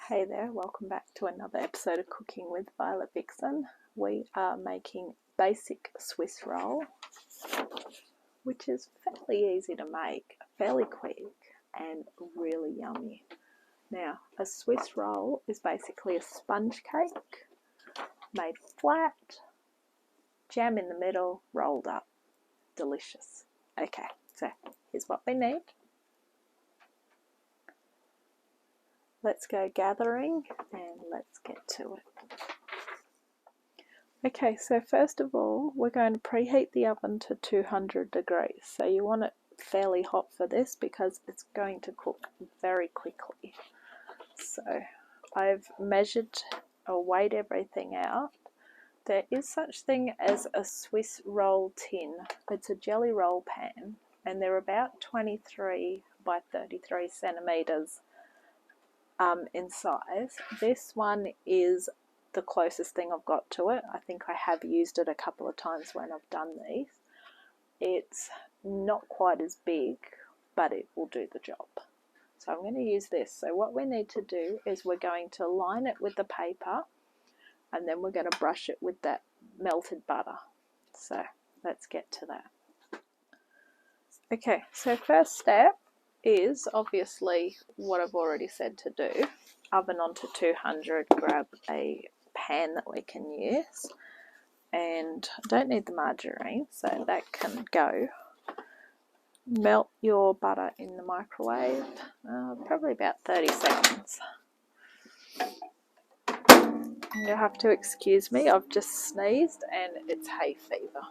Hey there, welcome back to another episode of Cooking with Violet Vixen. We are making basic Swiss roll, which is fairly easy to make, fairly quick and really yummy. Now, a Swiss roll is basically a sponge cake made flat, jam in the middle, rolled up. Delicious. Okay, so here's what we need. Let's go gathering and let's get to it. Okay, so first of all, we're going to preheat the oven to 200 degrees. So you want it fairly hot for this because it's going to cook very quickly. So I've measured or weighed everything out. There is such thing as a Swiss roll tin. It's a jelly roll pan and they're about 23 by 33 centimeters in size. This one is the closest thing I've got to it. I think I have used it a couple of times when I've done these. It's not quite as big, but it will do the job. So I'm going to use this. So what we need to do is we're going to line it with the paper and then we're going to brush it with that melted butter. So let's get to that. Okay, so first step is obviously what I've already said to do. Oven onto 200, grab a pan that we can use, and I don't need the margarine, so that can go. Melt your butter in the microwave, probably about 30 seconds. You'll have to excuse me, I've just sneezed and it's hay fever.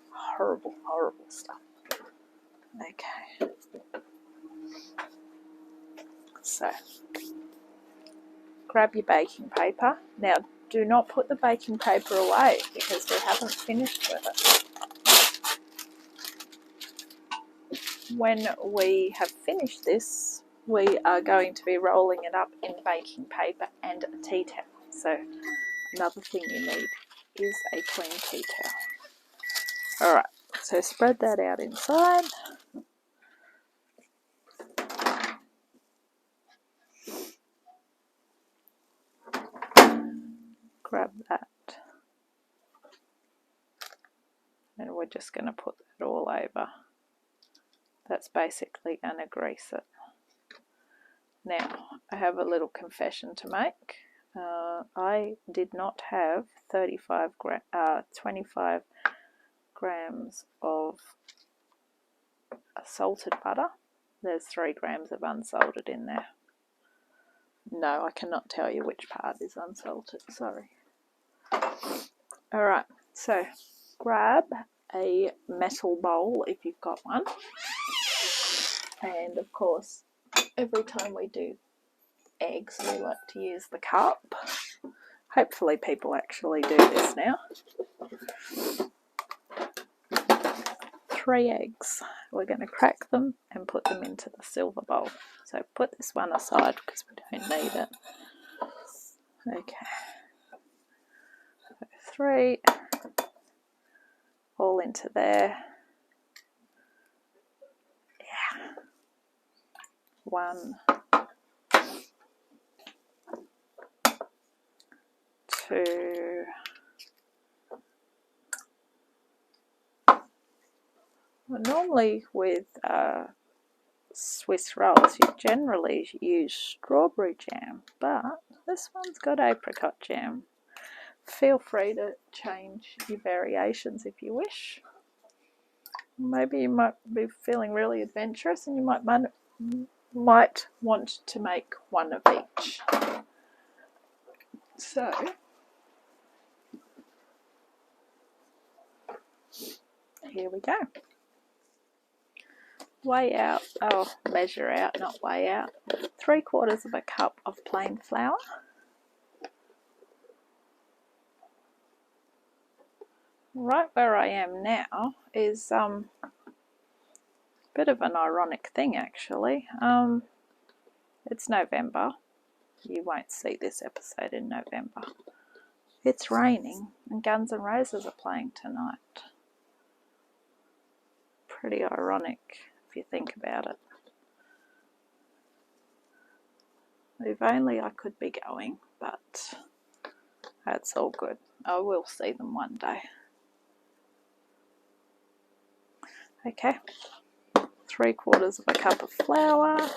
Horrible, horrible stuff. Okay. So, grab your baking paper. Now, do not put the baking paper away because we haven't finished with it. When we have finished this, we are going to be rolling it up in baking paper and a tea towel. So, another thing you need is a clean tea towel. Alright, so spread that out inside. Grab that, and we're just going to put that all over. That's basically going to grease it. Now, I have a little confession to make. I did not have 25 grams of salted butter. There's 3 grams of unsalted in there. No, I cannot tell you which part is unsalted, sorry. Alright, so grab a metal bowl if you've got one. And of course, every time we do eggs, we like to use the cup. Hopefully people actually do this now. 3 eggs. We're going to crack them and put them into the silver bowl. So put this one aside because we don't need it. Okay. So 3. All into there. Yeah. 1. 2. Well, normally with Swiss rolls you generally use strawberry jam, but this one's got apricot jam. Feel free to change your variations if you wish. Maybe you might be feeling really adventurous and you might want to make one of each. So, here we go. Measure out, not weigh out. 3/4 of a cup of plain flour. Right where I am now is a bit of an ironic thing actually. It's November. You won't see this episode in November. It's raining and Guns N' Roses are playing tonight. Pretty ironic if you think about it. If only I could be going, but that's all good. I will see them one day. Okay, 3/4 of a cup of flour.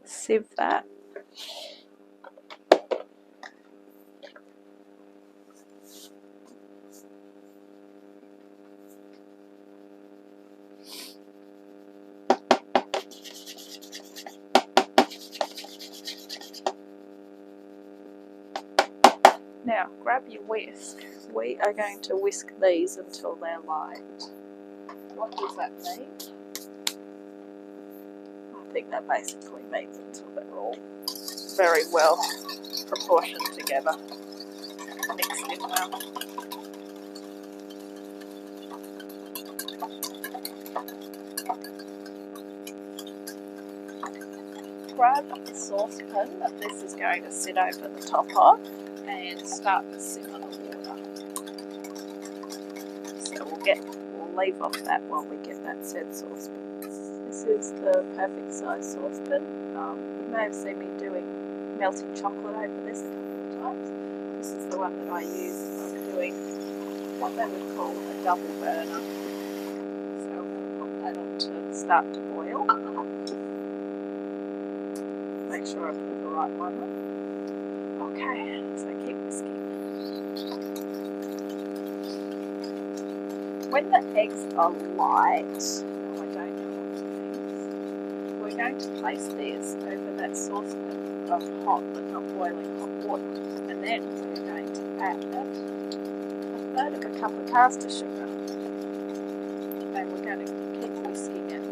Sieve that. Now, grab your whisk. We are going to whisk these until they're light. What does that mean? I think that basically means until they're all very well proportioned together, mixed in well. Grab the saucepan that this is going to sit over the top of and start to simmer the water. So we'll leave off that while we get that said saucepan. This is the perfect size saucepan. You may have seen me doing melting chocolate over this a couple of times. This is the one that I use for doing what they would call a double burner. So I'm going to put that on to start to boil. Make sure I put the right one on. Okay, so keep whisking. When the eggs are light, no, I don't know what to think, we're going to place these over that saucepan of hot but not boiling hot water, and then we're going to add 1/3 of a cup of caster sugar, and we're going to keep whisking it.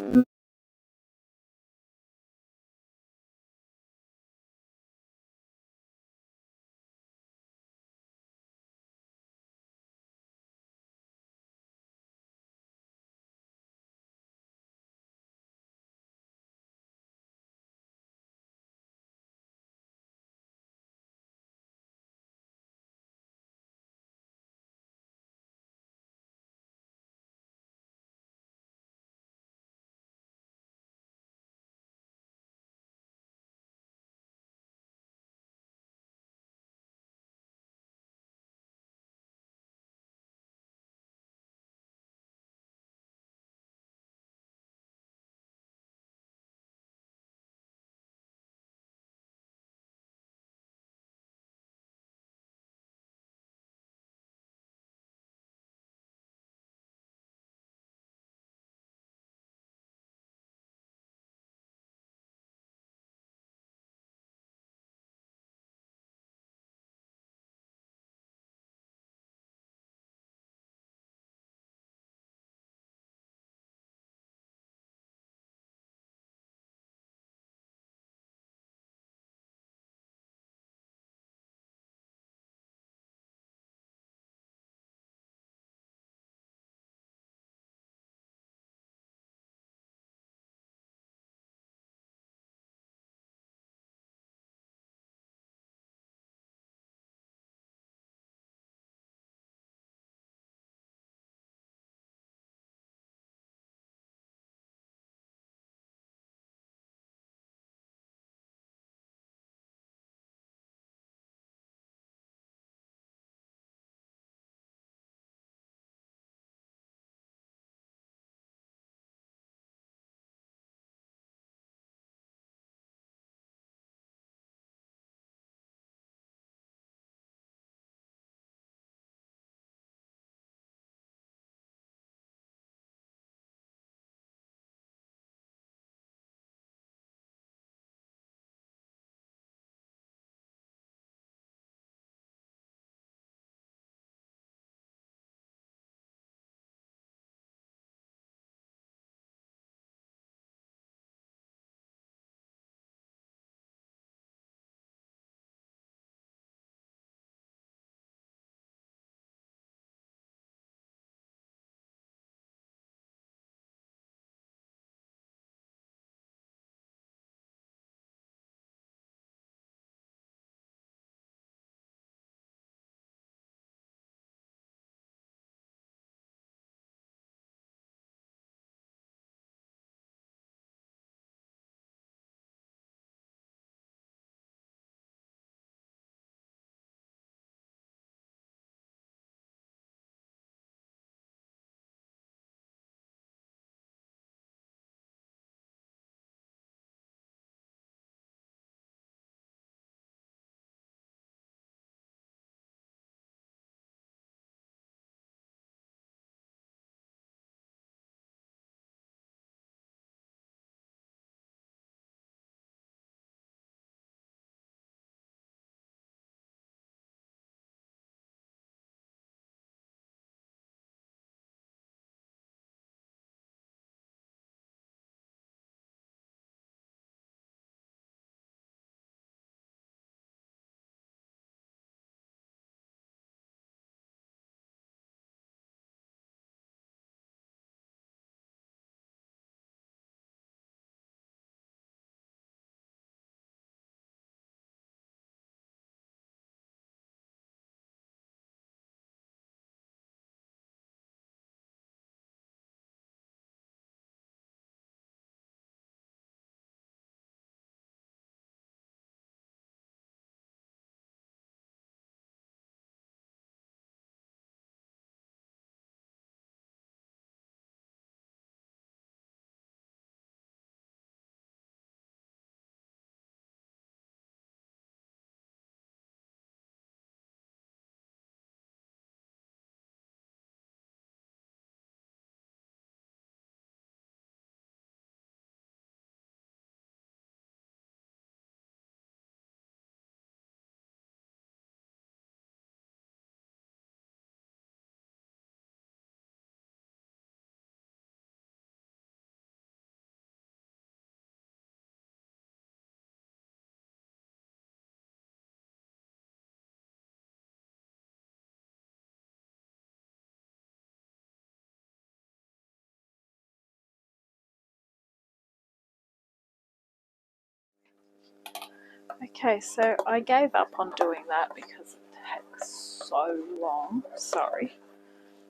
Okay, so I gave up on doing that because it takes so long, sorry,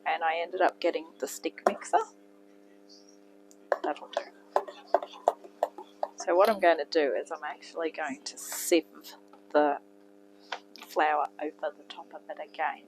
and I ended up getting the stick mixer. That'll do. So what I'm going to do is I'm actually going to sieve the flour over the top of it again.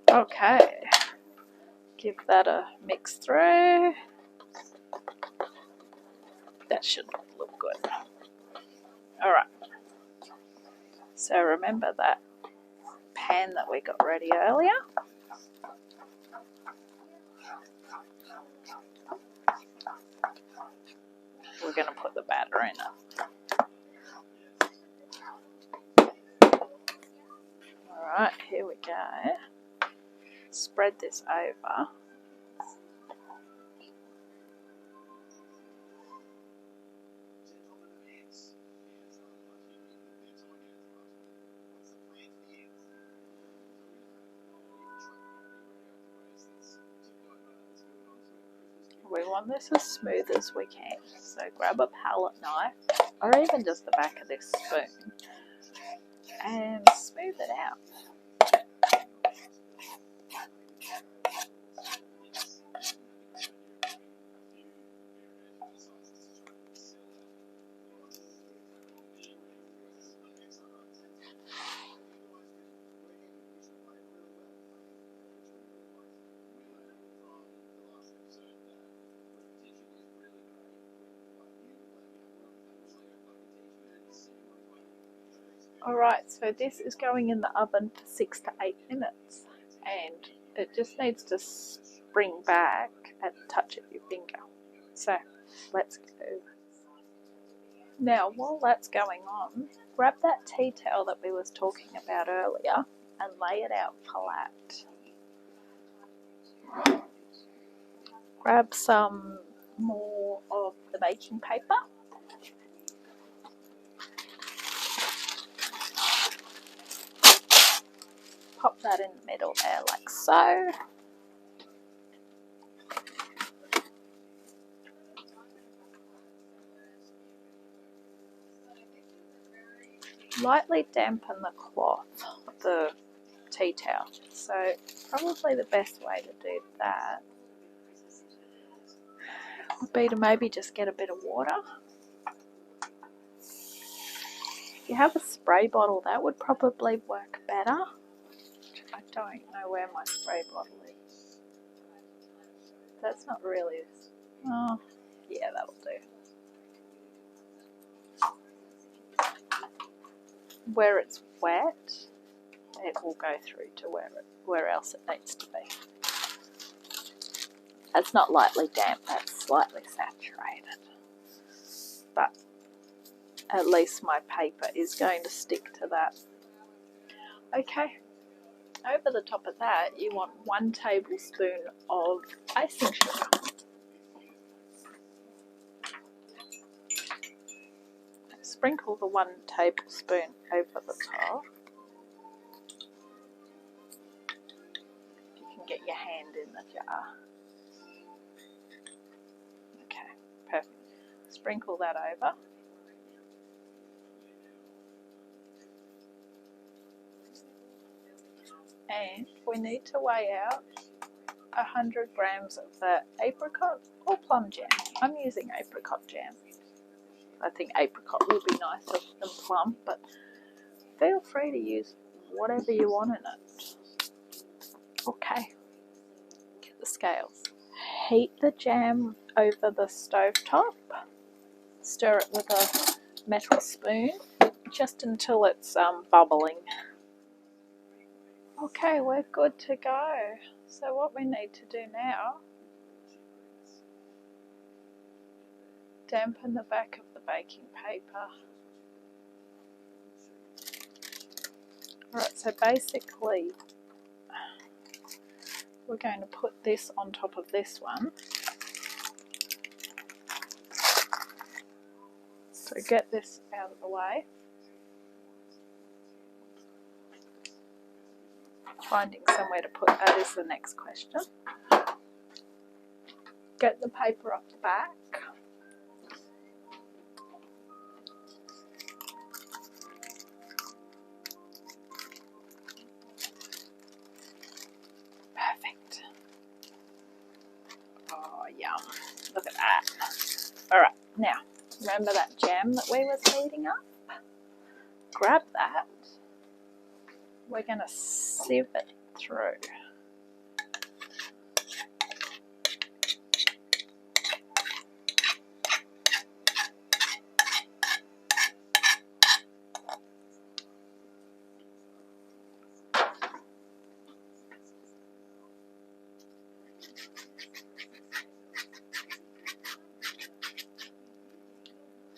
Okay, give that a mix through. That should look good. Alright, so remember that pan that we got ready earlier? We're going to put the batter in it. Alright, here we go. Spread this over. We want this as smooth as we can, so grab a palette knife or even just the back of this spoon and smooth it out. Alright, so this is going in the oven for 6 to 8 minutes and it just needs to spring back at the touch of your finger. So let's go. Now while that's going on, grab that tea towel that we was talking about earlier and lay it out flat. Grab some more of the baking paper. Pop that in the middle there like so. Lightly dampen the cloth, the tea towel. So probably the best way to do that would be to maybe just get a bit of water. If you have a spray bottle, that would probably work better. I don't know where my spray bottle is. That's not really... Oh, yeah, that'll do. Where it's wet, it will go through to where else it needs to be. That's not lightly damp, that's slightly saturated. But at least my paper is going to stick to that. Okay, over the top of that, you want 1 tablespoon of icing sugar. Sprinkle the 1 tablespoon over the top. You can get your hand in the jar. Okay, perfect. Sprinkle that over. And we need to weigh out 100 grams of the apricot or plum jam. I'm using apricot jam. I think apricot will be nicer than plum, but feel free to use whatever you want in it. Okay, get the scales. Heat the jam over the stove top Stir it with a metal spoon just until it's bubbling. Okay, we're good to go. So what we need to do now, dampen the back of the baking paper. Alright, so basically we're going to put this on top of this one. So get this out of the way. Finding somewhere to put that is the next question. Get the paper off the back. Perfect. Oh, yum. Look at that. Alright, now, remember that jam that we were heating up? Grab that. We're going to sieve it through.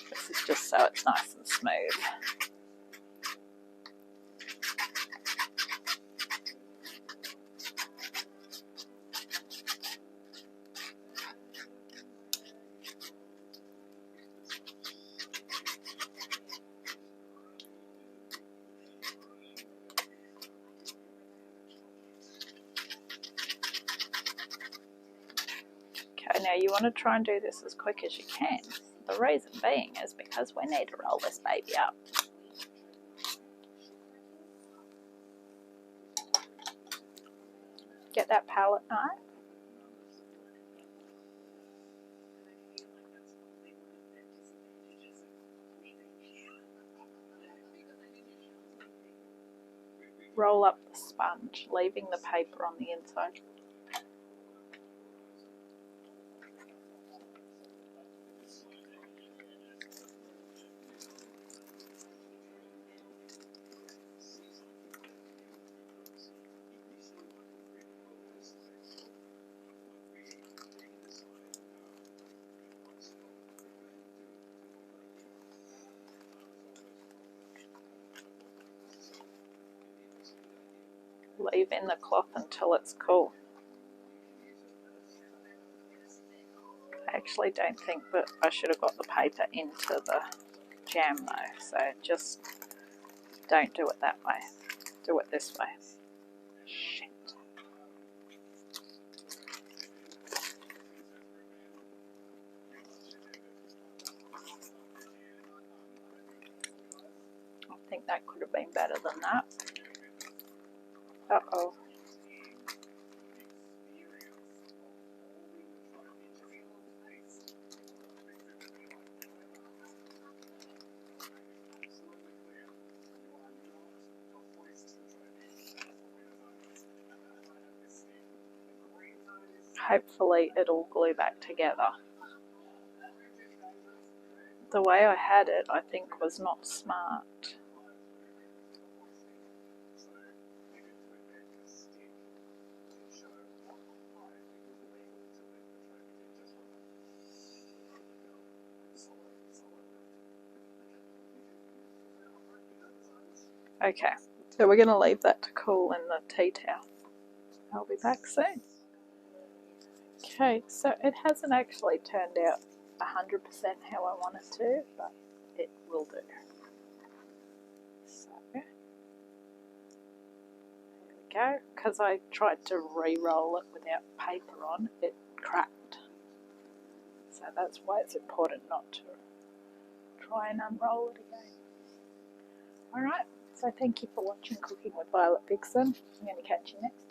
This is just so it's nice and smooth. Okay, now you want to try and do this as quick as you can. The reason being is because we need to roll this baby up. Get that palette knife. Roll up the sponge, leaving the paper on the inside. Leave in the cloth until it's cool. I actually don't think that I should have got the paper into the jam though, so just don't do it that way. Do it this way. Shit. I think that could have been better than that. Uh-oh. Hopefully it'll glue back together. The way I had it, I think, was not smart. Okay, so we're going to leave that to cool in the tea towel. I'll be back soon. Okay, so it hasn't actually turned out 100% how I want it to, but it will do. So, there we go. Because I tried to re-roll it without paper on, it cracked. So that's why it's important not to try and unroll it again. Alright, so thank you for watching Cooking with Violet Vixen. I'm going to catch you next time.